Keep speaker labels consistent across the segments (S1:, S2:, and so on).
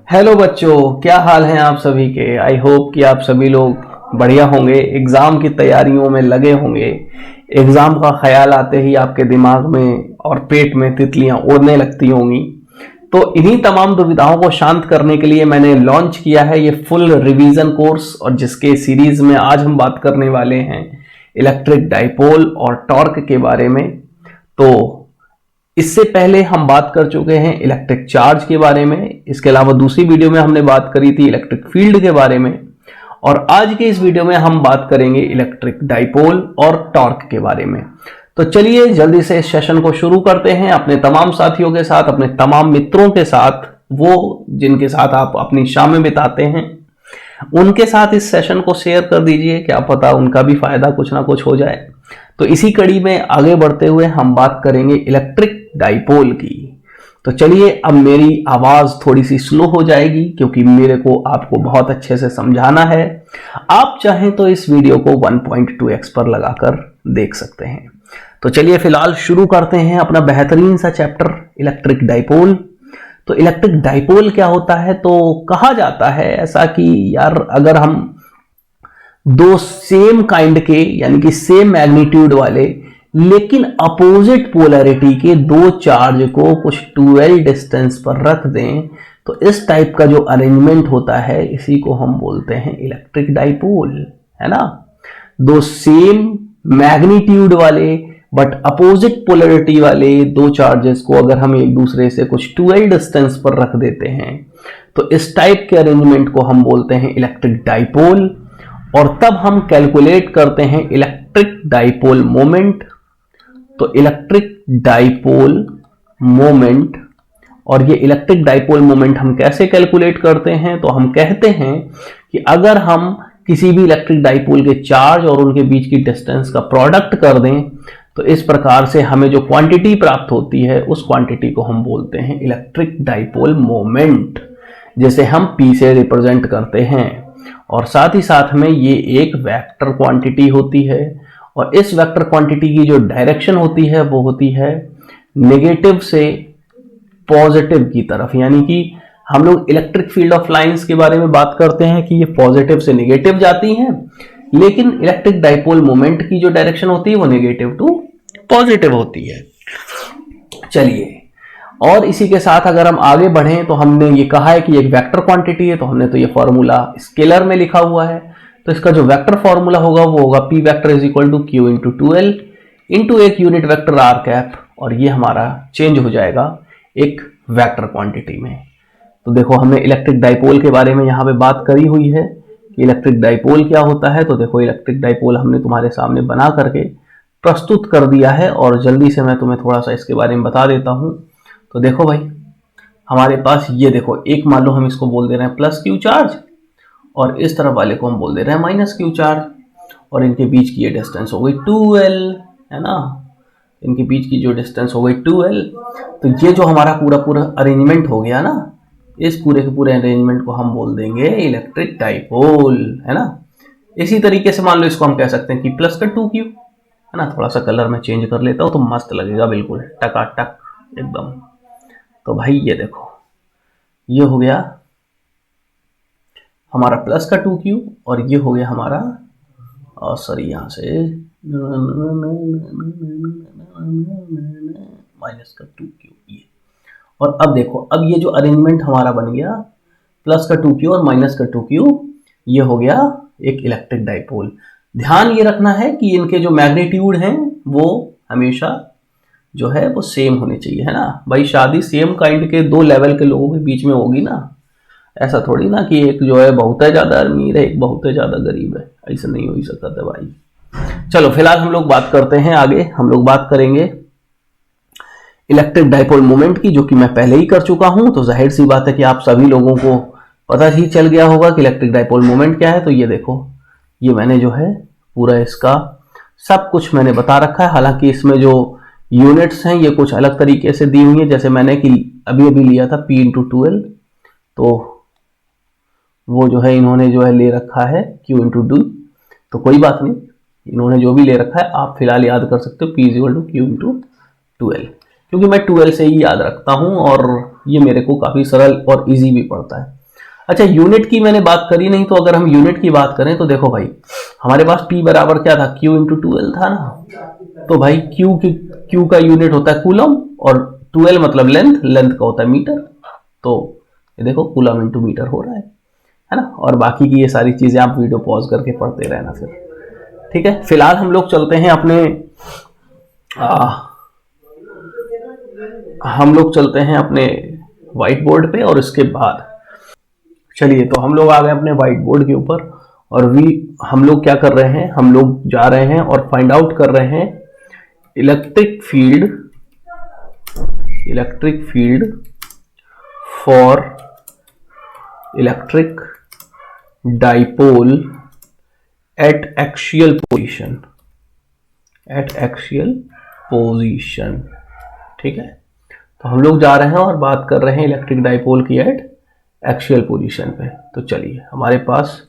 S1: Hello बच्चों, क्या हाल हैं आप सभी के। आई होप कि आप सभी लोग बढ़िया होंगे, एग्ज़ाम की तैयारियों में लगे होंगे। एग्ज़ाम का ख्याल आते ही आपके दिमाग में और पेट में तितलियां उड़ने लगती होंगी। तो इन्हीं तमाम दुविधाओं को शांत करने के लिए मैंने लॉन्च किया है ये फुल रिवीजन कोर्स, और जिसके सीरीज में आज हम बात करने वाले हैं इलेक्ट्रिक डाइपोल और टॉर्क के बारे में। तो इससे पहले हम बात कर चुके हैं इलेक्ट्रिक चार्ज के बारे में। इसके अलावा दूसरी वीडियो में हमने बात करी थी इलेक्ट्रिक फील्ड के बारे में, और आज के इस वीडियो में हम बात करेंगे इलेक्ट्रिक डाइपोल और टॉर्क के बारे में। तो चलिए जल्दी से इस सेशन को शुरू करते हैं अपने तमाम साथियों के साथ, अपने तमाम मित्रों के साथ, वो जिनके साथ आप अपनी शामें बिताते हैं उनके साथ इस सेशन को शेयर कर दीजिए, क्या पता उनका भी फायदा कुछ ना कुछ हो जाए। तो इसी कड़ी में आगे बढ़ते हुए हम बात करेंगे इलेक्ट्रिक डाइपोल की। तो चलिए, अब मेरी आवाज थोड़ी सी स्लो हो जाएगी क्योंकि मेरे को आपको बहुत अच्छे से समझाना है। आप चाहें तो इस वीडियो को 1.2x पर लगाकर देख सकते हैं। तो चलिए फिलहाल शुरू करते हैं अपना बेहतरीन सा चैप्टर इलेक्ट्रिक डाइपोल। तो इलेक्ट्रिक डाइपोल क्या होता है, तो कहा जाता है ऐसा कि यार अगर हम दो सेम काइंड के यानी कि सेम मैग्नीट्यूड वाले लेकिन अपोजिट पोलैरिटी के दो चार्ज को कुछ 12 डिस्टेंस पर रख दें तो इस टाइप का जो अरेंजमेंट होता है इसी को हम बोलते हैं इलेक्ट्रिक डाइपोल, है ना। दो सेम मैग्नीट्यूड वाले बट अपोजिट पोलैरिटी वाले दो चार्जेस को अगर हम एक दूसरे से कुछ 12 डिस्टेंस पर रख देते हैं तो इस टाइप के अरेंजमेंट को हम बोलते हैं इलेक्ट्रिक डाइपोल। और तब हम कैलकुलेट करते हैं इलेक्ट्रिक डाइपोल मोमेंट। तो इलेक्ट्रिक डाइपोल मोमेंट, और ये इलेक्ट्रिक डाइपोल मोमेंट हम कैसे कैलकुलेट करते हैं, तो हम कहते हैं कि अगर हम किसी भी इलेक्ट्रिक डाइपोल के चार्ज और उनके बीच की डिस्टेंस का प्रोडक्ट कर दें तो इस प्रकार से हमें जो क्वांटिटी प्राप्त होती है उस क्वांटिटी को हम बोलते हैं इलेक्ट्रिक डाइपोल मोमेंट, जिसे हम P से रिप्रेजेंट करते हैं। और साथ ही साथ में ये एक वेक्टर क्वांटिटी होती है, और इस वेक्टर क्वांटिटी की जो डायरेक्शन होती है वो होती है नेगेटिव से पॉजिटिव की तरफ। यानी कि हम लोग इलेक्ट्रिक फील्ड ऑफ लाइंस के बारे में बात करते हैं कि ये पॉजिटिव से नेगेटिव जाती हैं, लेकिन इलेक्ट्रिक डाइपोल मोमेंट की जो डायरेक्शन होती है वो नेगेटिव टू पॉजिटिव होती है। चलिए, और इसी के साथ अगर हम आगे बढ़ें तो हमने ये कहा है कि एक वेक्टर क्वांटिटी है, तो हमने तो ये फॉर्मूला स्केलर में लिखा हुआ है। तो इसका जो वेक्टर फॉर्मूला होगा वो होगा P vector is equal to Q into 2L into एक यूनिट वेक्टर R कैप, और ये हमारा चेंज हो जाएगा एक वेक्टर क्वांटिटी में। तो देखो, हमने इलेक्ट्रिक डाइपोल के बारे में यहाँ पे बात करी हुई है कि इलेक्ट्रिक डाइपोल क्या होता है। तो देखो, इलेक्ट्रिक डाइपोल हमने तुम्हारे सामने बना करके प्रस्तुत कर दिया है, और जल्दी से मैं तुम्हें थोड़ा सा इसके बारे में बता देता हूँ। तो देखो भाई, हमारे पास ये देखो, एक मान लो हम इसको बोल दे रहे हैं प्लस क्यू चार्ज, और इस तरफ वाले को हम बोल दे रहे हैं माइनस क्यू चार्ज, और इनके बीच की ये डिस्टेंस हो गई 2L, है ना। इनके बीच की जो डिस्टेंस हो गई 2L। तो ये जो हमारा पूरा पूरा अरेंजमेंट हो गया ना, इस पूरे के पूरे अरेंजमेंट को हम बोल देंगे इलेक्ट्रिक डाइपोल, है ना। इसी तरीके से मान लो इसको हम कह सकते हैं कि प्लस का 2Q, है ना। थोड़ा सा कलर में चेंज कर लेता हूँ तो मस्त लगेगा, बिल्कुल टकाटक एकदम। तो भाई ये देखो, ये हो गया हमारा प्लस का 2Q, और ये हो गया हमारा सॉरी यहाँ से माइनस का 2Q ये। और अब देखो, अब ये जो अरेंजमेंट हमारा बन गया प्लस का 2Q और माइनस का 2Q, ये हो गया एक इलेक्ट्रिक डाइपोल। ध्यान ये रखना है कि इनके जो मैग्नीट्यूड हैं वो हमेशा जो है वो सेम होने चाहिए, है ना भाई। शादी सेम काइंड के दो लेवल के लोगों के बीच में होगी ना, ऐसा थोड़ी ना कि एक जो है बहुत ज्यादा अमीर है एक बहुत ज्यादा गरीब है, ऐसा नहीं हो सकता था भाई। चलो फिलहाल हम लोग बात करते हैं आगे। हम लोग बात करेंगे इलेक्ट्रिक डाइपोल मोमेंट की, जो कि मैं पहले ही कर चुका हूं। तो जाहिर सी बात है कि आप सभी लोगों को पता ही चल गया होगा कि इलेक्ट्रिक डाइपोल मोमेंट क्या है। तो ये देखो, ये मैंने जो है पूरा इसका सब कुछ मैंने बता रखा है। हालांकि इसमें जो यूनिट्स हैं ये कुछ अलग तरीके से दी हुई है, जैसे मैंने कि अभी अभी लिया था P इंटू 2L, तो वो जो है इन्होंने जो है ले रखा है Q इंटू 2। तो कोई बात नहीं, इन्होंने जो भी ले रखा है आप फिलहाल याद कर सकते हो P is equal to Q into 2L, क्योंकि मैं 2L से ही याद रखता हूं और ये मेरे को काफ़ी सरल और इजी भी पड़ता है। अच्छा, यूनिट की मैंने बात करी नहीं, तो अगर हम यूनिट की बात करें तो देखो भाई, हमारे पास P बराबर क्या था, Q इंटू 2L था ना। तो भाई Q का यूनिट होता है कूलम, और 2L मतलब लेंथ, लेंथ का होता है मीटर। तो ये देखो कूलम इंटू मीटर हो रहा है ना। और बाकी की ये सारी चीजें आप वीडियो पॉज करके पढ़ते रहना फिर, ठीक है। फिलहाल हम लोग चलते हैं अपने हम लोग चलते हैं अपने व्हाइट बोर्ड पे, और इसके बाद चलिए, तो हम लोग आ गए अपने व्हाइट बोर्ड के ऊपर, और हम लोग क्या कर रहे हैं, हम लोग जा रहे हैं और फाइंड आउट कर रहे हैं electric field for electric dipole at axial position, ठीक है। तो हम लोग जा रहे हैं और बात कर रहे हैं इलेक्ट्रिक डाइपोल की एट एक्सियल पोजीशन पे। तो चलिए, हमारे पास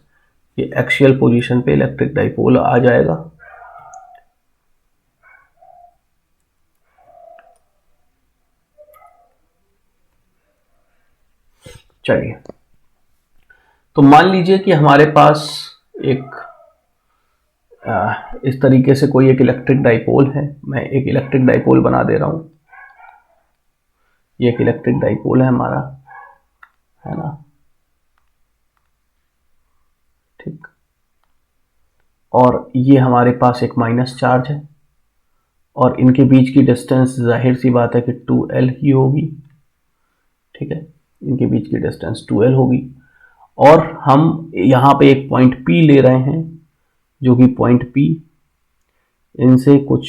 S1: ये एक्सियल पोजीशन पे इलेक्ट्रिक डाइपोल आ जाएगा। चलिए, तो मान लीजिए कि हमारे पास एक इस तरीके से कोई एक इलेक्ट्रिक डाइपोल है। मैं एक इलेक्ट्रिक डाइपोल बना दे रहा हूं। ये एक इलेक्ट्रिक डाइपोल है हमारा, है ना, ठीक। और ये हमारे पास एक माइनस चार्ज है, और इनके बीच की डिस्टेंस जाहिर सी बात है कि 2L ही होगी, ठीक है। इनके बीच की डिस्टेंस 2L होगी, और हम यहाँ पे एक पॉइंट P ले रहे हैं, जो कि पॉइंट P इनसे कुछ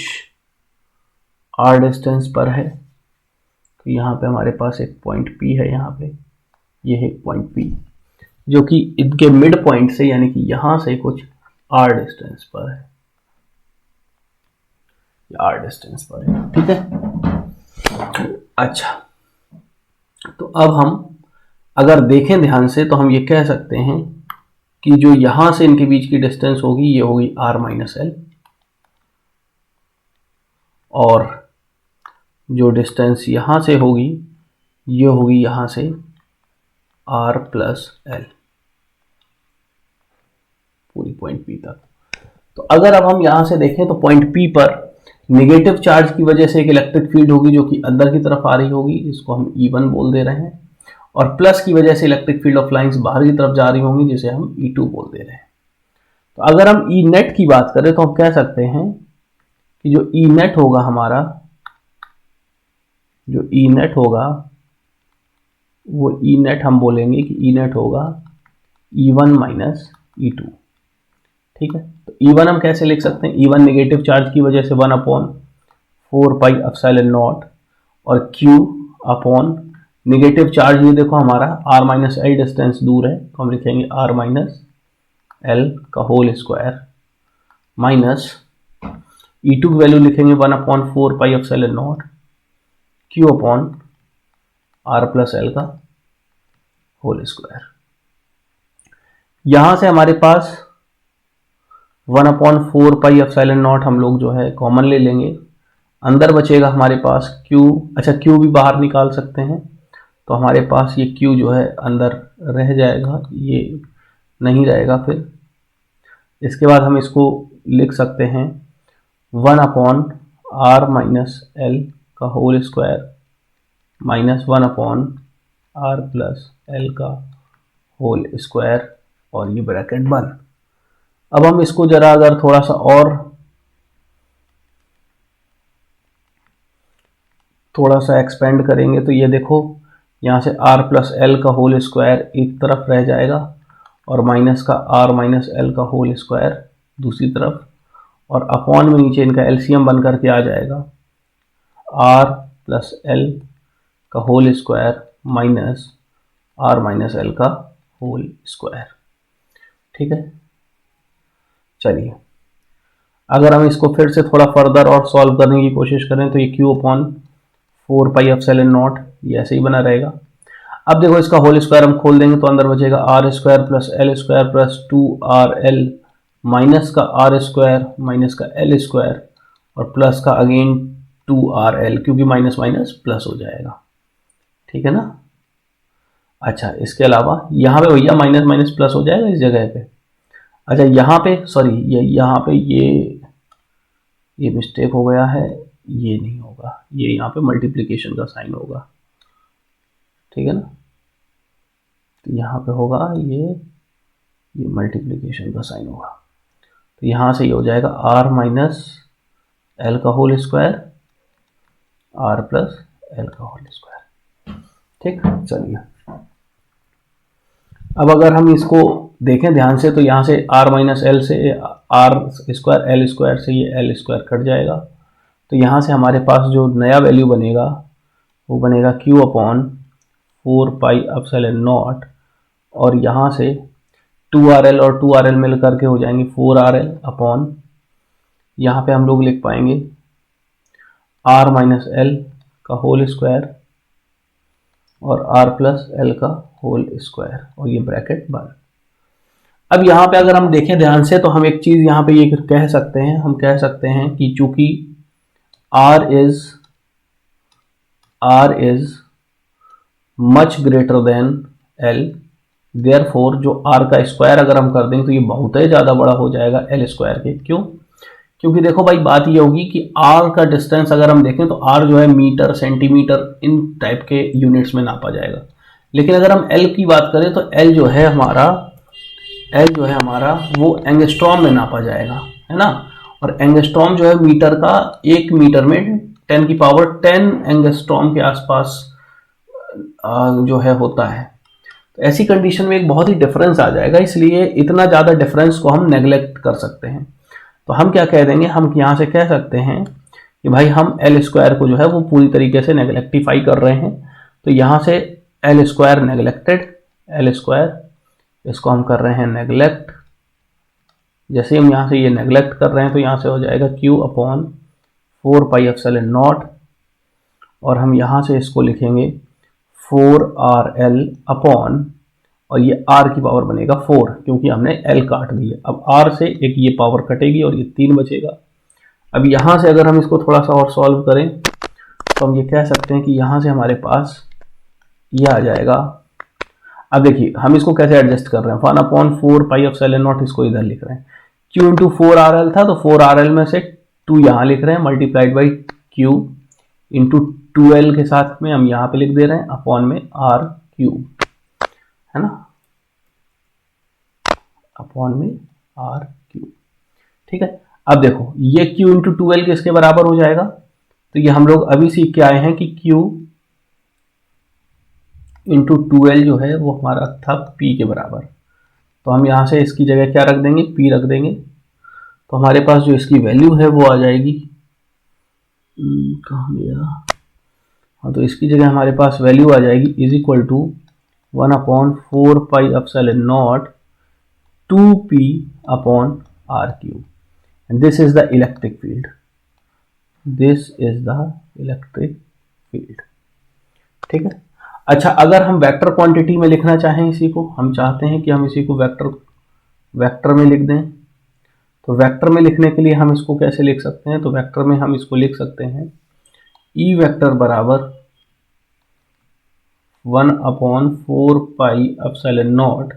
S1: R डिस्टेंस पर है। तो यहाँ पे हमारे पास एक पॉइंट P है, यहाँ पे ये है पॉइंट P, जो कि इनके मिड पॉइंट से, यानी कि यहाँ से कुछ R डिस्टेंस पर है, R डिस्टेंस पर है, ठीक है। अच्छा, तो अब हम अगर देखें ध्यान से, तो हम ये कह सकते हैं कि जो यहां से इनके बीच की डिस्टेंस होगी, ये होगी R माइनस L, और जो डिस्टेंस यहां से होगी, ये होगी यहां से R प्लस L, पूरी पॉइंट P तक। तो अगर अब हम यहां से देखें, तो पॉइंट P पर नेगेटिव चार्ज की वजह से एक इलेक्ट्रिक फील्ड होगी, जो कि अंदर की तरफ आ रही होगी, इसको हम E1 बोल दे रहे हैं। और प्लस की वजह से इलेक्ट्रिक फील्ड ऑफ लाइंस बाहर की तरफ जा रही होंगी, जिसे हम E2 बोल दे रहे हैं। तो अगर हम E नेट की बात करें, तो हम कह सकते हैं कि जो E नेट होगा हमारा, जो E नेट होगा, वो E नेट हम बोलेंगे कि E नेट होगा E1 माइनस E2, ठीक है। तो E1 हम कैसे लिख सकते हैं, E1 नेगेटिव चार्ज की वजह से 1/4 पाई एप्सिलॉन नॉट, और Q अपॉन नेगेटिव चार्ज, ये देखो हमारा R माइनस L डिस्टेंस दूर है, तो हम लिखेंगे R माइनस L का होल स्क्वायर, माइनस E2 की वैल्यू लिखेंगे 1/4 pi epsilon not Q upon R plus L का होल स्क्वायर। यहां से हमारे पास 1/4 पाई एप्सिलॉन नॉट हम लोग जो है कॉमन ले लेंगे, अंदर बचेगा हमारे पास Q। अच्छा, Q भी बाहर निकाल सकते हैं, तो हमारे पास ये Q जो है अंदर रह जाएगा, ये नहीं रहेगा। फिर इसके बाद हम इसको लिख सकते हैं 1/R माइनस L का whole square, minus 1/R plus L का होल स्क्वायर, और ये ब्रैकेट बंद। अब हम इसको जरा अगर थोड़ा सा और एक्सपेंड करेंगे, तो ये देखो यहाँ से R प्लस L का होल स्क्वायर एक तरफ रह जाएगा, और माइनस का R माइनस L का होल स्क्वायर दूसरी तरफ, और अपॉन में नीचे इनका एलसीएम बन करके आ जाएगा R प्लस L का whole square minus R minus L का होल स्क्वायर, ठीक है। चलिए, अगर हम इसको फिर से थोड़ा फर्दर और सॉल्व करने की कोशिश करें, तो ये Q upon 4 pi epsilon not, ये ऐसे ही बना रहेगा। अब देखो, इसका होल स्क्वायर हम खोल देंगे, तो अंदर बचेगा R square plus L square plus 2RL, minus का R स्क्वायर माइनस का L स्क्वायर, और प्लस का अगेन 2RL, क्योंकि माइनस माइनस प्लस हो जाएगा, ठीक है ना। अच्छा, इसके अलावा यहाँ पे भैया माइनस माइनस प्लस हो जाएगा इस जगह पे। अच्छा यहाँ पे सॉरी, ये यहाँ पे ये मिस्टेक हो गया है, ये नहीं होगा, ये यहाँ पे मल्टीप्लिकेशन का साइन होगा, ठीक है ना। तो यहाँ पे होगा ये मल्टीप्लिकेशन का साइन होगा। तो यहाँ से ये हो जाएगा आर माइनस एल का whole square, R plus L का होल स्क्वायर। ठीक, चलिए अब अगर हम इसको देखें ध्यान से तो यहाँ से आर माइनस एल से आर स्क्वायर एल स्क्वायर से ये एल स्क्वायर कट जाएगा। तो यहाँ से हमारे पास जो नया वैल्यू बनेगा वो बनेगा Q upon 4 pi epsilon not, और यहाँ से 2RL और 2RL मिल करके हो जाएंगे 4RL अपॉन, यहाँ पे हम लोग लिख पाएंगे आर माइनस एल का होल स्क्वायर और आर प्लस एल का होल स्क्वायर, और ये ब्रैकेट बंद। अब यहाँ पे अगर हम देखें ध्यान से तो हम एक चीज यहाँ पे ये कह सकते हैं, हम कह सकते हैं कि चूंकि R is much greater than L, therefore जो R का स्क्वायर अगर हम कर देंगे तो ये बहुत ही ज़्यादा बड़ा हो जाएगा L स्क्वायर के। क्यों? क्योंकि देखो भाई बात ये होगी कि R का डिस्टेंस अगर हम देखें तो R जो है मीटर सेंटीमीटर इन टाइप के यूनिट्स में नापा जाएगा, लेकिन अगर हम L की बात करें तो L जो है हमारा वो एंगस्ट्रॉम में नापा जाएगा, है ना। और एंगस्ट्रॉम जो है मीटर का, 1 मीटर में 10 की पावर 10 एंगस्ट्रॉम के आसपास जो है होता है। तो ऐसी कंडीशन में एक बहुत ही डिफरेंस आ जाएगा, इसलिए इतना ज़्यादा डिफरेंस को हम नेग्लेक्ट कर सकते हैं। तो हम क्या कह देंगे, हम यहाँ से कह सकते हैं कि भाई हम एल स्क्वायर को जो है वो पूरी तरीके से नेग्लेक्टिफाई कर रहे हैं। तो यहाँ से L square neglected, L square इसको हम कर रहे हैं नेग्लेक्ट। जैसे हम यहाँ से ये नेग्लेक्ट कर रहे हैं तो यहाँ से हो जाएगा Q upon 4 pi epsilon not, और हम यहाँ से इसको लिखेंगे 4RL अपॉन, और ये R की पावर बनेगा 4 क्योंकि हमने L काट दी है। अब R से एक ये पावर कटेगी और ये 3 बचेगा। अब यहाँ से अगर हम इसको थोड़ा सा और सॉल्व करें तो हम ये कह सकते हैं कि यहाँ से हमारे पास ये आ जाएगा। अब देखिए हम इसको कैसे एडजस्ट कर रहे हैं, 1/4 पाई एप्सिलॉन नॉट इसको इधर लिख रहे हैं, Q इंटू 4RL था तो 4RL में से 2 यहाँ लिख रहे हैं multiplied by Q into 2L के साथ में हम यहाँ पे लिख दे रहे हैं अपॉन में R क्यूब, है ना, अपॉन में R क्यूब। ठीक है, अब देखो ये Q इंटू 2L किसके बराबर हो जाएगा, तो ये हम लोग अभी सीख के आए हैं कि Q इंटू 2L जो है वो हमारा था P के बराबर। तो हम यहाँ से इसकी जगह क्या रख देंगे, P रख देंगे। तो हमारे पास जो इसकी वैल्यू है वो आ जाएगी, कहाँ गया, हाँ, तो इसकी जगह हमारे पास वैल्यू आ जाएगी is equal to 1/4 pi epsilon not 2P upon R cube, and this is the electric field, this is the electric field. ठीक है, अच्छा अगर हम वेक्टर क्वांटिटी में लिखना चाहें इसी को, हम चाहते हैं कि हम इसी को वेक्टर में लिख दें, तो वेक्टर में लिखने के लिए हम इसको कैसे लिख सकते हैं, तो वेक्टर में हम इसको लिख सकते हैं ई वेक्टर बराबर 1/4 pi epsilon not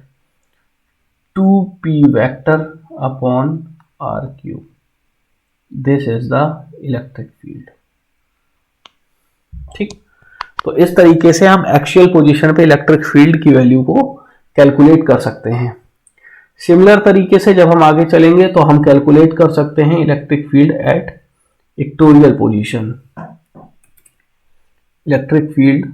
S1: 2P vector upon R cube, this is the electric field. ठीक, तो इस तरीके से हम एक्चुअल पोजीशन पे इलेक्ट्रिक फील्ड की वैल्यू को कैलकुलेट कर सकते हैं। सिमिलर तरीके से जब हम आगे चलेंगे तो हम कैलकुलेट कर सकते हैं electric field at equatorial position, electric field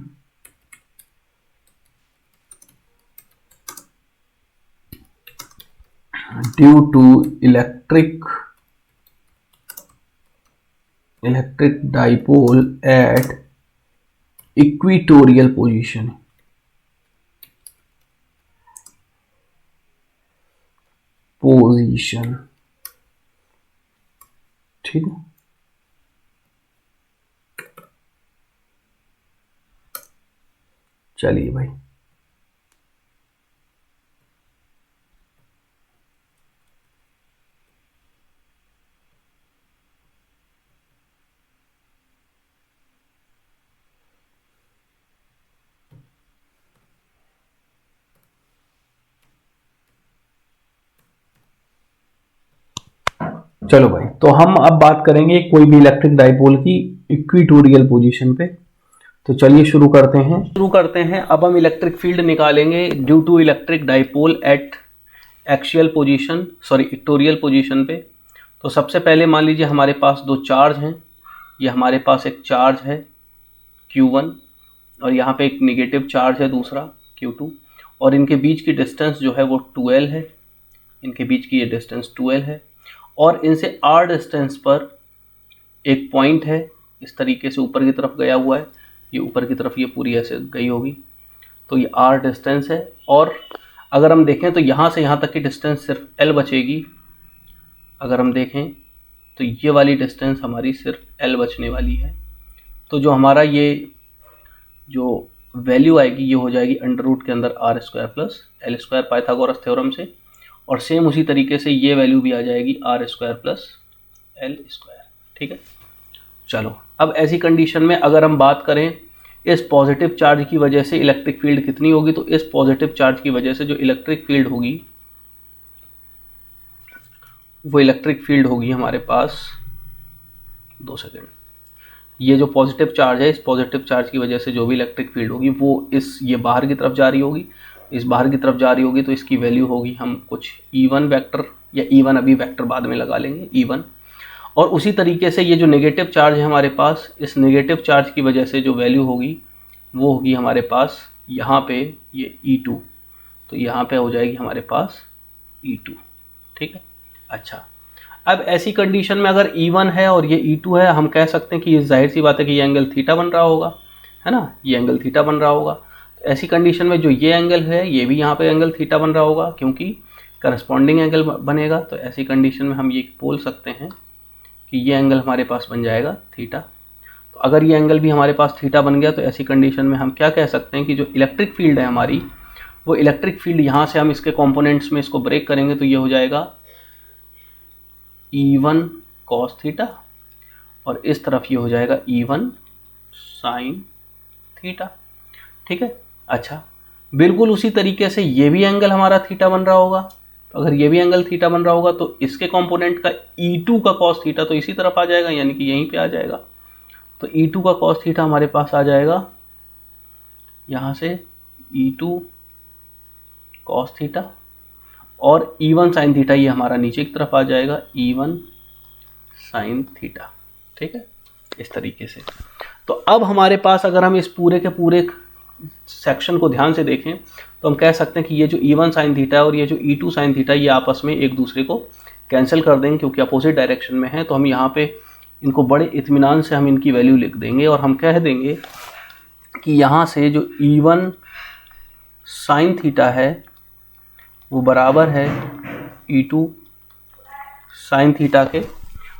S1: due to electric dipole at equatorial position, ठीक है। चलिए भाई, चलो भाई, तो हम अब बात करेंगे कोई भी इलेक्ट्रिक डाइपोल की इक्वेटोरियल पोजीशन पे। तो चलिए शुरू करते हैं। अब हम इलेक्ट्रिक फील्ड निकालेंगे due to electric dipole at axial position, sorry equatorial position पे। तो सबसे पहले मान लीजिए हमारे पास दो चार्ज हैं। ये हमारे पास एक चार्ज है Q1 और यहाँ पे एक नेगेटिव चार्ज है दूसरा Q2, और इनके बीच की डिस्टेंस जो है वो 12 है। इनके बीच की ये डिस्टेंस 12 है और इनसे r डिस्टेंस पर एक पॉइंट है, इस तरीके से ऊपर की तरफ गया हुआ है। ये ऊपर की तरफ ये पूरी ऐसे गई होगी, तो ये r डिस्टेंस है। और अगर हम देखें तो यहाँ से यहाँ तक की डिस्टेंस सिर्फ l बचेगी। अगर हम देखें तो ये वाली डिस्टेंस हमारी सिर्फ l बचने वाली है। तो जो हमारा ये जो वैल्यू आएगी ये हो जाएगी अंडर रूट के अंदर r square plus L square Pythagoras theorem से, और सेम उसी तरीके से ये वैल्यू भी आ जाएगी r square plus L square. ठीक है, चलो अब ऐसी कंडीशन में अगर हम बात करें इस पॉजिटिव चार्ज की वजह से इलेक्ट्रिक फील्ड कितनी होगी, तो इस पॉजिटिव चार्ज की वजह से जो इलेक्ट्रिक फील्ड होगी वो इलेक्ट्रिक फील्ड होगी हमारे पास, 2 सेकेंड, ये जो पॉजिटिव चार्ज है इस पॉजिटिव चार्ज की वजह से जो भी इलेक्ट्रिक फील्ड होगी वो ये बाहर की तरफ जा रही होगी। इस बाहर की तरफ जा रही होगी तो इसकी वैल्यू होगी हम कुछ E1 वेक्टर, या E1 अभी वेक्टर बाद में लगा लेंगे E1। और उसी तरीके से ये जो नेगेटिव चार्ज है हमारे पास, इस नेगेटिव चार्ज की वजह से जो वैल्यू होगी वो होगी हमारे पास यहाँ पे ये E2, तो यहाँ पे हो जाएगी हमारे पास E2। ठीक है, अच्छा अब ऐसी कंडीशन में अगर E1 है और ये E2 है, हम कह सकते हैं कि ये जाहिर सी बात है कि ये एंगल थीटा बन रहा होगा, है ना, ये एंगल थीटा बन रहा होगा। तो ऐसी कंडीशन में जो ये एंगल है ये भी यहाँ पे एंगल थीटा बन रहा होगा, क्योंकि करस्पॉन्डिंग एंगल बनेगा। तो ऐसी कंडीशन में हम ये बोल सकते हैं कि ये एंगल हमारे पास बन जाएगा थीटा। तो अगर ये एंगल भी हमारे पास थीटा बन गया तो ऐसी कंडीशन में हम क्या कह सकते हैं कि जो इलेक्ट्रिक फील्ड है हमारी, वो इलेक्ट्रिक फील्ड यहाँ से हम इसके कॉम्पोनेंट्स में इसको ब्रेक करेंगे तो ये हो जाएगा E1 cos थीटा, और इस तरफ ये हो जाएगा E1 sin थीटा। ठीक है, अच्छा बिल्कुल उसी तरीके से ये भी एंगल हमारा थीटा बन रहा होगा। तो अगर ये भी एंगल थीटा बन रहा होगा तो इसके कंपोनेंट का E2 का cos थीटा तो इसी तरफ आ जाएगा, यानी कि यहीं पे आ जाएगा। तो E2 का cos थीटा हमारे पास आ जाएगा यहाँ से E2 cos थीटा, और E1 sin थीटा ये हमारा नीचे की तरफ आ जाएगा E1 sin थीटा। ठीक है, इस तरीके से। तो अब हमारे पास अगर हम इस पूरे के पूरे सेक्शन को ध्यान से देखें तो हम कह सकते हैं कि ये जो E1 sin थीटा और ये जो E2 sin थीटा ये आपस में एक दूसरे को कैंसिल कर देंगे, क्योंकि अपोजिट डायरेक्शन में है। तो हम यहाँ पे इनको बड़े इत्मीनान से हम इनकी वैल्यू लिख देंगे और हम कह देंगे कि यहाँ से जो E1 sin थीटा है वो बराबर है E2 sin थीटा के।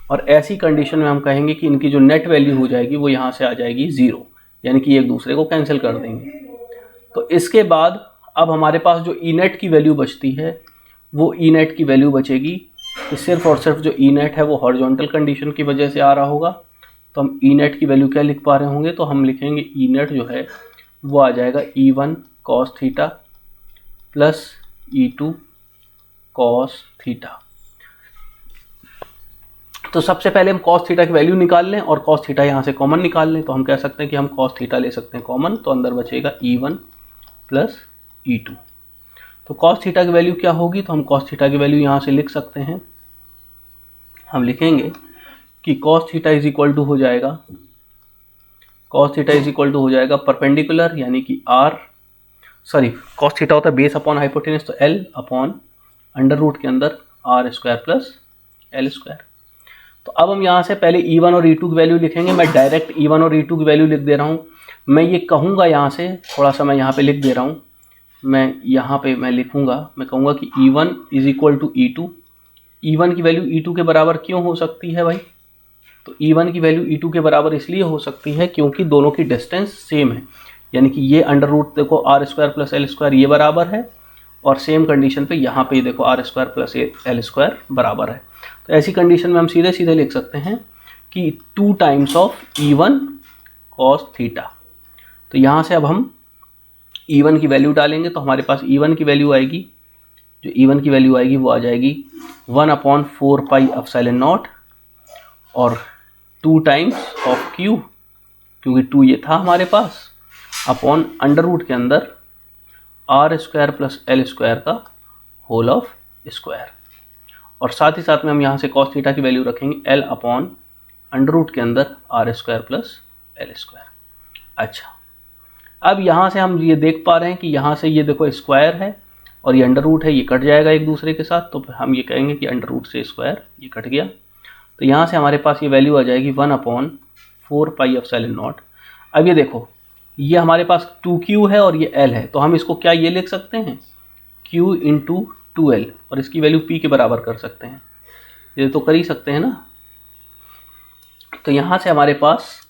S1: और ऐसी कंडीशन में हम कहेंगे कि इनकी जो नेट वैल्यू हो जाएगी वो यहाँ से आ जाएगी 0, यानी कि एक दूसरे को कैंसिल कर देंगे। तो इसके बाद अब हमारे पास जो ई नेट की वैल्यू बचती है वो ई नेट की वैल्यू बचेगी कि सिर्फ और सिर्फ जो ई नेट है वो हॉरिजॉन्टल कंडीशन की वजह से आ रहा होगा। तो हम ई नेट की वैल्यू क्या लिख पा रहे होंगे, तो हम लिखेंगे ई नेट जो है वो आ जाएगा E1 cos theta plus E2 cos theta. तो सबसे पहले हम cos थीटा की वैल्यू निकाल लें और cos थीटा यहाँ से कॉमन निकाल लें। तो हम कह सकते हैं कि हम cos थीटा ले सकते हैं कॉमन, तो अंदर बचेगा E1 प्लस E2। तो cos थीटा की वैल्यू क्या होगी, तो हम cos थीटा की वैल्यू यहाँ से लिख सकते हैं। हम लिखेंगे कि cos theta is equal to हो जाएगा, cos theta is equal to हो जाएगा परपेंडिकुलर, यानी कि cos थीटा होता है बेस अपॉन हाइपोटेनस, तो L अपॉन अंडर रूट के अंदर R square plus L square. तो अब हम यहाँ से पहले E1 और E2 की वैल्यू लिखेंगे। मैं डायरेक्ट E1 और E2 की वैल्यू लिख दे रहा हूँ। मैं ये कहूँगा यहाँ से थोड़ा सा, मैं यहाँ पे लिख दे रहा हूँ, मैं यहाँ पे मैं लिखूँगा, मैं कहूँगा कि E1 is equal to E2। E1 की वैल्यू E2 के बराबर क्यों हो सकती है भाई, तो E1 की वैल्यू E2 के बराबर इसलिए हो सकती है क्योंकि दोनों की डिस्टेंस सेम है, यानी कि ये अंडर रूट देखो R square plus L square ये बराबर है, और सेम कंडीशन पे यहाँ पे देखो R square plus L square बराबर है। तो ऐसी कंडीशन में हम सीधे सीधे लिख सकते हैं कि 2 times of E1 cos theta. तो यहाँ से अब हम E1 की वैल्यू डालेंगे, तो हमारे पास E1 की वैल्यू आएगी जो E1 की वैल्यू आएगी वो आ जाएगी 1/4πε0 और 2 टाइम्स ऑफ Q, क्योंकि 2 ये था हमारे पास, अपॉन अंडर रूट के अंदर r² प्लस l² का होल ऑफ स्क्वायर। और साथ ही साथ में हम यहाँ से cos थीटा की वैल्यू रखेंगे l अपॉन अंडर रूट के अंदर r² प्लस l²। अच्छा, अब यहाँ से हम ये देख पा रहे हैं कि यहाँ से ये देखो स्क्वायर है और ये अंडर रूट है, ये कट जाएगा एक दूसरे के साथ, तो हम ये कहेंगे कि अंडर रूट से स्क्वायर ये कट गया, तो यहाँ से हमारे पास ये वैल्यू आ जाएगी 1/4πε0। अब ये देखो, ये हमारे पास 2Q है और ये L है, तो हम इसको क्या ये लिख सकते हैं Q इंटू 2L, और इसकी वैल्यू P के बराबर कर सकते हैं, ये तो कर ही सकते हैं ना। तो यहाँ से हमारे पास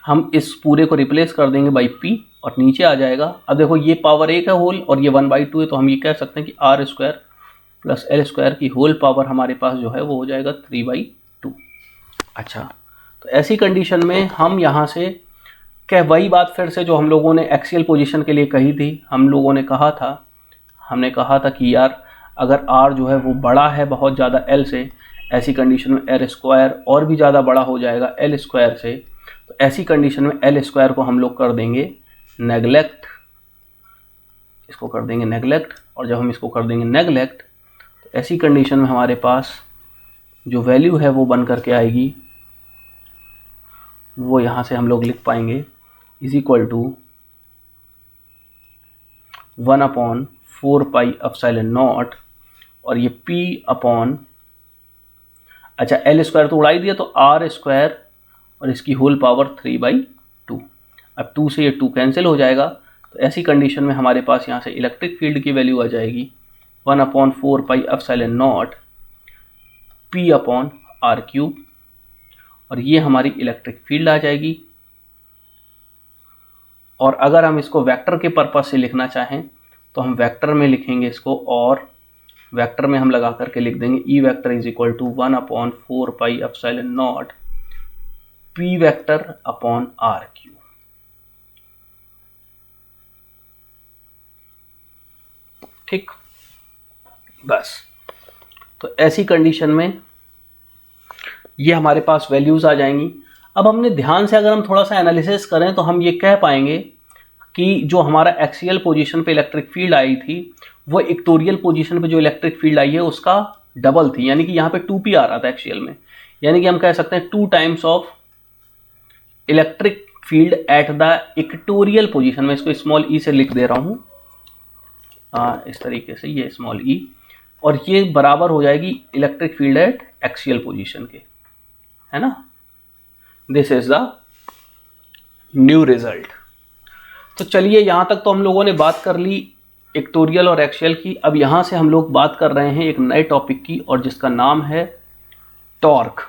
S1: हम इस पूरे को रिप्लेस कर देंगे बाई P और नीचे आ जाएगा। अब देखो ये पावर 1 है होल और ये 1/2 है, तो हम ये कह सकते हैं कि r² प्लस l² की होल पावर हमारे पास जो है वो हो जाएगा 3/2। अच्छा, तो ऐसी कंडीशन में हम यहाँ से क्या, वही बात फिर से जो हम लोगों ने एक्सियल पोजीशन के लिए कही थी, हमने कहा था कि यार अगर r जो है वो बड़ा है बहुत ज़्यादा l से, ऐसी कंडीशन में r² और भी ज़्यादा बड़ा हो जाएगा l² से, तो ऐसी कंडीशन में l² को हम लोग कर देंगे नेगलेक्ट, इसको कर देंगे नेगलेक्ट, और जब हम इसको कर देंगे नेगलेक्ट तो ऐसी कंडीशन में हमारे पास जो वैल्यू है वो बन करके आएगी, वो यहाँ से हम लोग लिख पाएंगे इज इक्वल टू 1/4πε0 और ये P अपॉन, अच्छा l² तो उड़ा ही दिया, तो r² और इसकी होल पावर 3/2। अब 2 से ये 2 कैंसिल हो जाएगा, तो ऐसी कंडीशन में हमारे पास यहाँ से इलेक्ट्रिक फील्ड की वैल्यू आ जाएगी 1/4πε0 P अपॉन r³, और ये हमारी इलेक्ट्रिक फील्ड आ जाएगी। और अगर हम इसको वेक्टर के पर्पस से लिखना चाहें तो हम वेक्टर में लिखेंगे इसको, और वेक्टर में हम लगा करके लिख देंगे E vector is equal to 1/4πε0 P vector upon r³। ठीक, बस। तो ऐसी कंडीशन में ये हमारे पास वैल्यूज आ जाएंगी। अब हमने ध्यान से अगर हम थोड़ा सा एनालिसिस करें तो हम ये कह पाएंगे कि जो हमारा एक्सियल पोजीशन पे इलेक्ट्रिक फील्ड आई थी वो इक्वेटोरियल पोजीशन पे जो इलेक्ट्रिक फील्ड आई है उसका डबल थी, यानी कि यहाँ पे 2p आ रहा था एक्सियल में, यानी कि हम कह सकते हैं 2 times of electric field at the equatorial position. में इसको स्मॉल ई से लिख दे रहा हूँ इस तरीके से, ये स्मॉल ई, और ये बराबर हो जाएगी electric field eight axial position के, है ना। This is the new result. तो चलिए यहाँ तक तो हम लोगों ने बात कर ली इक्वेटोरियल और एक्सियल की। अब यहाँ से हम लोग बात कर रहे हैं एक नए टॉपिक की, और जिसका नाम है टॉर्क।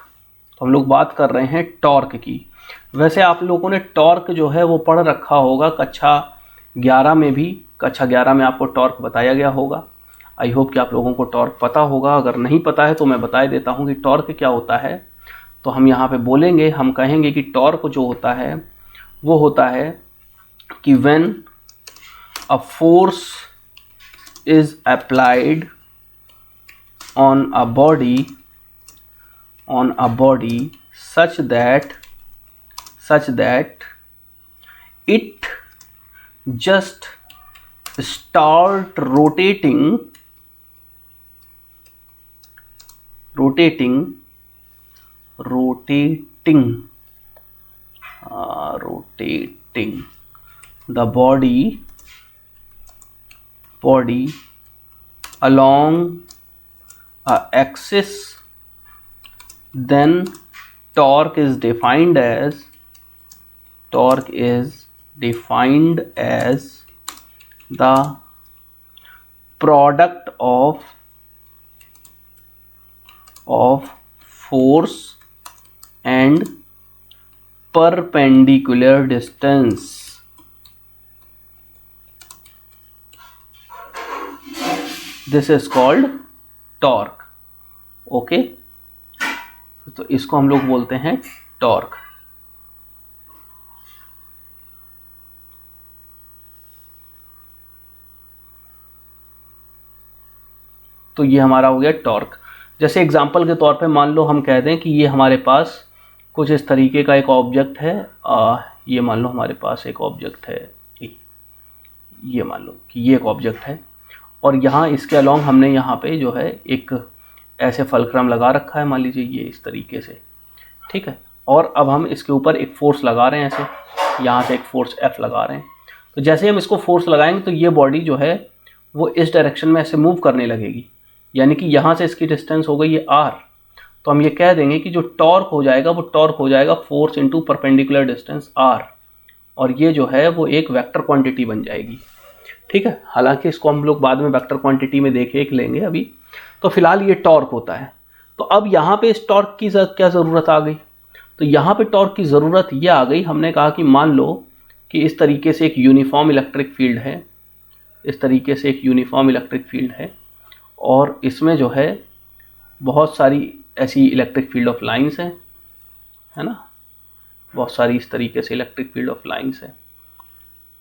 S1: तो हम लोग बात कर रहे हैं टॉर्क की। वैसे आप लोगों ने टॉर्क जो है वो पढ़ रखा होगा कक्षा 11 में भी, कक्षा 11 में आपको टॉर्क बताया गया होगा। आई होप कि आप लोगों को टॉर्क पता होगा, अगर नहीं पता है तो मैं बता देता हूँ कि टॉर्क क्या होता है। तो हम यहाँ पे बोलेंगे, हम कहेंगे कि टॉर्क जो होता है वो होता है कि when a force is applied on a body such that it just start rotating the body along a axis, then torque is defined as the product of force and perpendicular distance. This is called torque. Okay, तो इसको हम लोग बोलते हैं torque. तो ये हमारा हो गया टॉर्क। जैसे एग्जांपल के तौर पे मान लो हम कह दें कि ये हमारे पास कुछ इस तरीके का एक ऑब्जेक्ट है, ये मान लो हमारे पास एक ऑब्जेक्ट है, ये मान लो कि ये एक ऑब्जेक्ट है और यहाँ इसके अलोंग हमने यहाँ पे जो है एक ऐसे फलक्रम लगा रखा है, मान लीजिए ये इस तरीके से, ठीक है। और अब हम इसके ऊपर एक फोर्स लगा रहे हैं, ऐसे यहाँ से एक फोर्स F लगा रहे हैं। तो जैसे हम इसको फोर्स लगाएंगे तो ये बॉडी जो है वो इस डायरेक्शन में ऐसे मूव करने लगेगी, यानी कि यहाँ से इसकी डिस्टेंस हो गई ये r। तो हम ये कह देंगे कि जो टॉर्क हो जाएगा वो टॉर्क हो जाएगा force into perpendicular distance r, और ये जो है वो एक वेक्टर क्वांटिटी बन जाएगी, ठीक है। हालांकि इसको हम लोग बाद में वेक्टर क्वांटिटी में देख लेंगे, अभी तो फिलहाल ये टॉर्क होता है। तो अब यहाँ पे इस टॉर्क की क्या ज़रूरत आ गई, तो यहाँ पे टॉर्क की ज़रूरत ये आ गई, हमने कहा कि मान लो कि इस तरीके से एक यूनिफॉर्म इलेक्ट्रिक फील्ड है, इस तरीके से एक यूनिफॉर्म इलेक्ट्रिक फील्ड है और इसमें जो है बहुत सारी ऐसी इलेक्ट्रिक फील्ड ऑफ लाइंस हैं, है ना, बहुत सारी इस तरीके से इलेक्ट्रिक फील्ड ऑफ लाइंस है।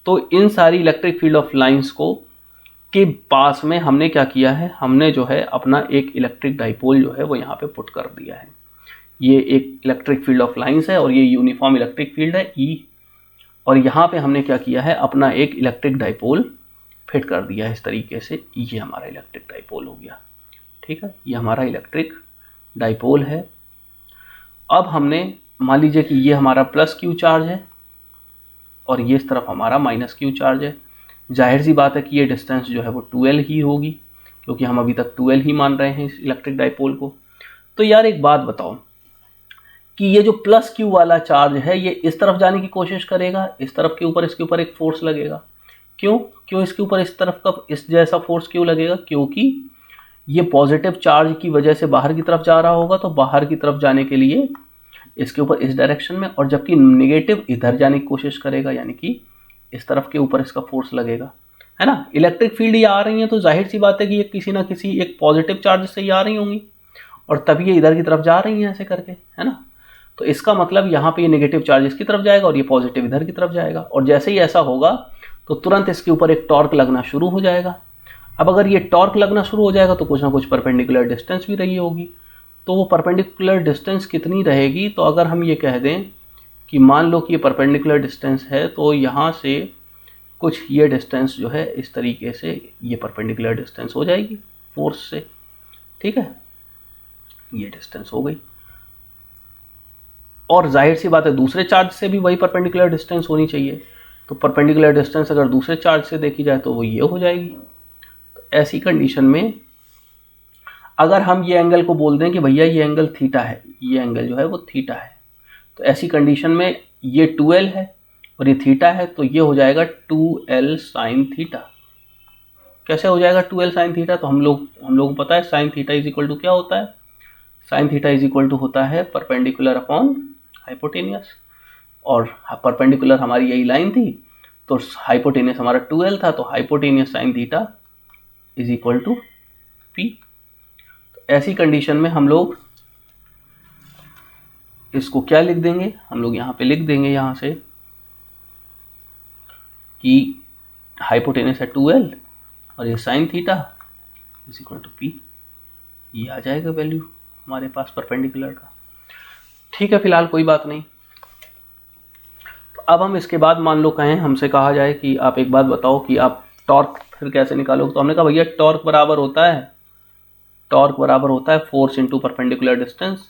S1: तो इन सारी इलेक्ट्रिक फील्ड ऑफ लाइंस को के पास में हमने क्या किया है, हमने जो है अपना एक इलेक्ट्रिक डाइपोल जो है वो यहाँ पे पुट कर दिया है। ये एक इलेक्ट्रिक फील्ड ऑफ लाइंस है और ये यूनिफॉर्म इलेक्ट्रिक फील्ड है E, और यहाँ पे हमने क्या किया है, अपना एक इलेक्ट्रिक डाइपोल फिट कर दिया है इस तरीके से। ये हमारा इलेक्ट्रिक डाइपोल हो गया, ठीक है, ये हमारा इलेक्ट्रिक डाइपोल है। अब हमने मान लीजिए कि ये हमारा प्लस Q चार्ज है और ये इस तरफ हमारा माइनस Q चार्ज है। जाहिर सी बात है कि ये डिस्टेंस जो है वो 2L ही होगी, क्योंकि हम अभी तक 2L ही मान रहे हैं इस इलेक्ट्रिक डाइपोल को। तो यार एक बात बताओ कि ये जो प्लस Q वाला चार्ज है ये इस तरफ जाने की कोशिश करेगा, इस तरफ के ऊपर इसके ऊपर एक फोर्स लगेगा। क्यों इसके ऊपर इस तरफ का इस जैसा फोर्स क्यों लगेगा, क्योंकि ये पॉजिटिव चार्ज की वजह से बाहर की तरफ जा रहा होगा, तो बाहर की तरफ जाने के लिए इसके ऊपर इस डायरेक्शन में, और जबकि नेगेटिव इधर जाने की कोशिश करेगा, यानी कि इस तरफ के ऊपर इसका फोर्स लगेगा, है ना। इलेक्ट्रिक फील्ड ये आ रही है तो जाहिर सी बात है कि ये किसी ना किसी एक पॉजिटिव चार्ज से ही आ रही होंगी और तभी ये इधर की तरफ जा रही हैं ऐसे करके, है ना। तो इसका मतलब यहाँ पे ये नेगेटिव चार्ज इसकी तरफ जाएगा और ये पॉजिटिव इधर की तरफ जाएगा, और जैसे ही ऐसा होगा तो तुरंत इसके ऊपर एक टॉर्क लगना शुरू हो जाएगा। अब अगर ये टॉर्क लगना शुरू हो जाएगा तो कुछ ना कुछ परपेंडिकुलर डिस्टेंस भी रही होगी। तो वो परपेंडिकुलर डिस्टेंस कितनी रहेगी, तो अगर हम ये कह दें कि मान लो कि ये परपेंडिकुलर डिस्टेंस है, तो यहाँ से कुछ ये डिस्टेंस जो है इस तरीके से ये परपेंडिकुलर डिस्टेंस हो जाएगी फोर्स से, ठीक है, ये डिस्टेंस हो गई। और जाहिर सी बात है दूसरे चार्ज से भी वही परपेंडिकुलर डिस्टेंस होनी चाहिए, तो परपेंडिकुलर डिस्टेंस अगर दूसरे चार्ज से देखी जाए तो वो ये हो जाएगी। तो ऐसी कंडीशन में अगर हम ये एंगल को बोल दें कि भैया ये एंगल थीटा है, ये एंगल जो है वो थीटा है, तो ऐसी कंडीशन में ये 2L है और ये थीटा है, तो ये हो जाएगा 2L साइन थीटा। कैसे हो जाएगा 2L साइन थीटा, तो हम लोग को पता है sine theta is equal to क्या होता है, sine theta is equal to होता है परपेंडिकुलर अपॉन हाइपोटेनियस, और परपेंडिकुलर हमारी यही लाइन थी, तो हाइपोटेनियस हमारा 2L था, तो hypotenuse sine theta is equal to P। ऐसी कंडीशन में हम लोग इसको क्या लिख देंगे, हम लोग यहाँ पे लिख देंगे यहाँ से कि हाइपोटेनस है 2L और ये sine theta is equal to P। ये आ जाएगा वैल्यू हमारे पास परपेंडिकुलर का, ठीक है, फिलहाल कोई बात नहीं। तो अब हम इसके बाद मान लो कहें हमसे कहा जाए कि आप एक बात बताओ कि आप टॉर्क फिर कैसे निकालोगे, तो हमने कहा भैया टॉर्क बराबर होता है फोर्स इंटू परपेंडिकुलर डिस्टेंस।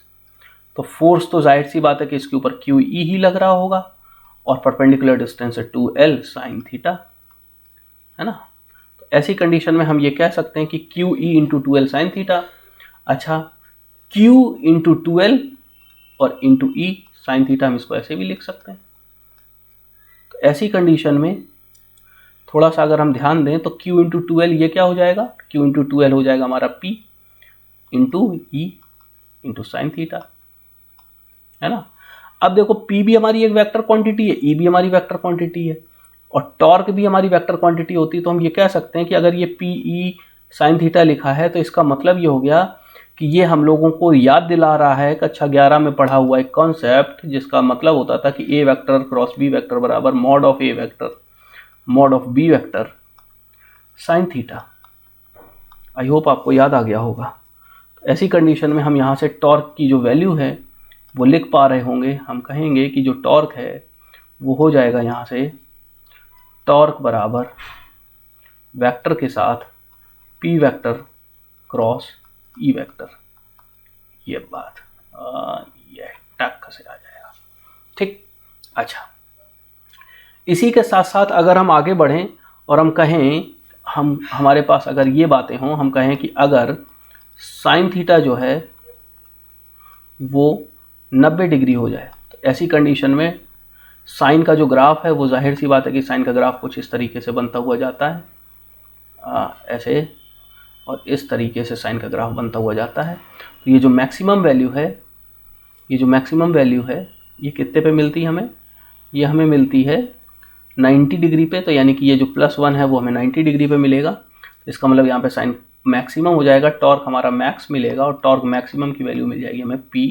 S1: तो फोर्स तो जाहिर सी बात है कि इसके ऊपर QE ही लग रहा होगा और परपेंडिकुलर डिस्टेंस है 2L साइन थीटा, है ना। तो ऐसी कंडीशन में हम ये कह सकते हैं कि QE into 2L sine theta, अच्छा Q इंटू 2L और इंटू E साइन थीटा, हम इसको ऐसे भी लिख सकते हैं। तो ऐसी कंडीशन में थोड़ा सा अगर हम ध्यान दें तो Q इंटू 2L ये क्या हो जाएगा, Q इंटू 2L हो जाएगा हमारा P into E into sine theta, है ना। अब देखो P भी हमारी एक वेक्टर क्वांटिटी है, E भी हमारी वेक्टर क्वांटिटी है और टॉर्क भी हमारी वेक्टर क्वांटिटी होती है। तो हम ये कह सकते हैं कि अगर ये PE साइन थीटा लिखा है तो इसका मतलब ये हो गया कि ये हम लोगों को याद दिला रहा है कक्षा 11 में पढ़ा हुआ एक कॉन्सेप्ट, जिसका मतलब होता था कि A vector cross B vector बराबर mod of A vector mod of B vector sine theta, I hope आपको याद आ गया होगा। ऐसी कंडीशन में हम यहाँ से टॉर्क की जो वैल्यू है वो लिख पा रहे होंगे। हम कहेंगे कि जो टॉर्क है वो हो जाएगा यहाँ से टॉर्क बराबर वेक्टर के साथ P vector cross E vector. ये बात ये टक से आ जाएगा, ठीक। अच्छा, इसी के साथ साथ अगर हम आगे बढ़ें और हम कहें, हमारे पास अगर ये बातें हों, हम कहें कि अगर साइन थीटा जो है वो 90 डिग्री हो जाए, तो ऐसी कंडीशन में साइन का जो ग्राफ है वो जाहिर सी बात है कि साइन का ग्राफ कुछ इस तरीके से बनता हुआ जाता है, ऐसे, और इस तरीके से साइन का ग्राफ बनता हुआ जाता है। तो ये जो मैक्सिमम वैल्यू है, ये कितने पे मिलती है हमें? ये हमें मिलती है 90 डिग्री पे। तो यानी कि ये जो +1 है वो हमें 90 डिग्री पे मिलेगा। तो इसका मतलब यहाँ पे साइन मैक्सिमम हो जाएगा, टॉर्क हमारा मैक्स मिलेगा, और टॉर्क मैक्सिमम की वैल्यू मिल जाएगी हमें P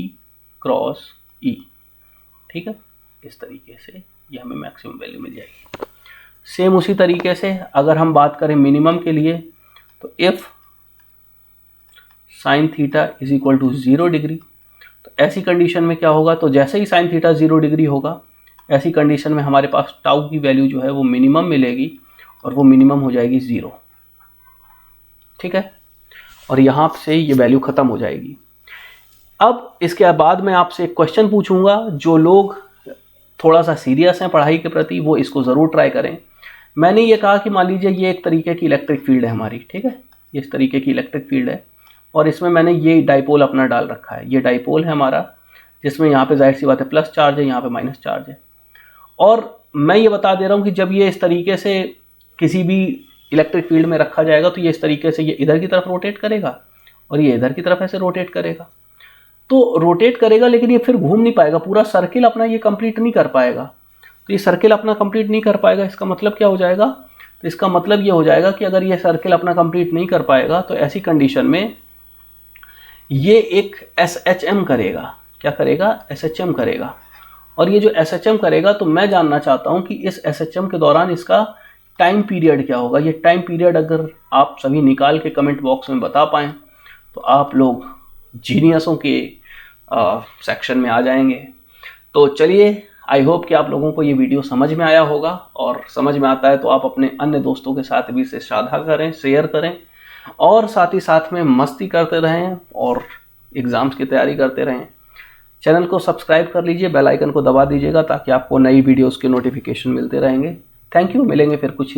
S1: क्रॉस E, ठीक है। इस तरीके से ये हमें मैक्सिमम वैल्यू मिल जाएगी। सेम उसी तरीके से अगर हम बात करें मिनिमम के लिए, तो if sine theta is equal to 0 degree, तो ऐसी कंडीशन में क्या होगा? तो जैसे ही साइन थीटा 0 डिग्री होगा, ऐसी कंडीशन में हमारे पास टाउ की वैल्यू जो है वो मिनिमम मिलेगी, और वो मिनिमम हो जाएगी 0, ठीक है। और यहाँ से ये वैल्यू खत्म हो जाएगी। अब इसके बाद मैं आपसे एक क्वेश्चन पूछूंगा, जो लोग थोड़ा सा सीरियस हैं पढ़ाई के प्रति वो इसको ज़रूर ट्राई करें। मैंने ये कहा कि मान लीजिए ये एक तरीके की इलेक्ट्रिक फील्ड है हमारी, ठीक है, ये इस तरीके की इलेक्ट्रिक फील्ड है, और इसमें मैंने ये डाइपोल अपना डाल रखा है। ये डाइपोल है हमारा, जिसमें यहाँ पे जाहिर सी बात है प्लस चार्ज है, यहाँ पे माइनस चार्ज है। और मैं ये बता दे रहा हूँ कि जब ये इस तरीके से किसी भी इलेक्ट्रिक फील्ड में रखा जाएगा, तो ये इस तरीके से ये इधर की तरफ रोटेट करेगा, और ये इधर की तरफ ऐसे रोटेट करेगा। तो रोटेट करेगा, लेकिन ये फिर घूम नहीं पाएगा, पूरा सर्किल अपना ये कंप्लीट नहीं कर पाएगा। तो ये सर्किल अपना कंप्लीट नहीं कर पाएगा, इसका मतलब क्या हो जाएगा? तो इसका मतलब ये हो जाएगा कि अगर ये सर्किल अपना कंप्लीट नहीं कर पाएगा, तो ऐसी कंडीशन में ये एक SHM करेगा। क्या करेगा? SHM करेगा। और ये जो SHM करेगा, तो मैं जानना चाहता हूँ कि इस SHM के दौरान इसका टाइम पीरियड क्या होगा। ये टाइम पीरियड अगर आप सभी निकाल के कमेंट बॉक्स में बता पाएँ तो आप लोग जीनियसों के सेक्शन में आ जाएंगे। तो चलिए, आई होप कि आप लोगों को ये वीडियो समझ में आया होगा, और समझ में आता है तो आप अपने अन्य दोस्तों के साथ भी इसे साझा करें, शेयर करें, और साथ ही साथ में मस्ती करते रहें और एग्ज़ाम्स की तैयारी करते रहें। चैनल को सब्सक्राइब कर लीजिए, बेल आइकन को दबा दीजिएगा, ताकि आपको नई वीडियोस के नोटिफिकेशन मिलते रहेंगे। Thank you. मिलेंगे फिर कुछ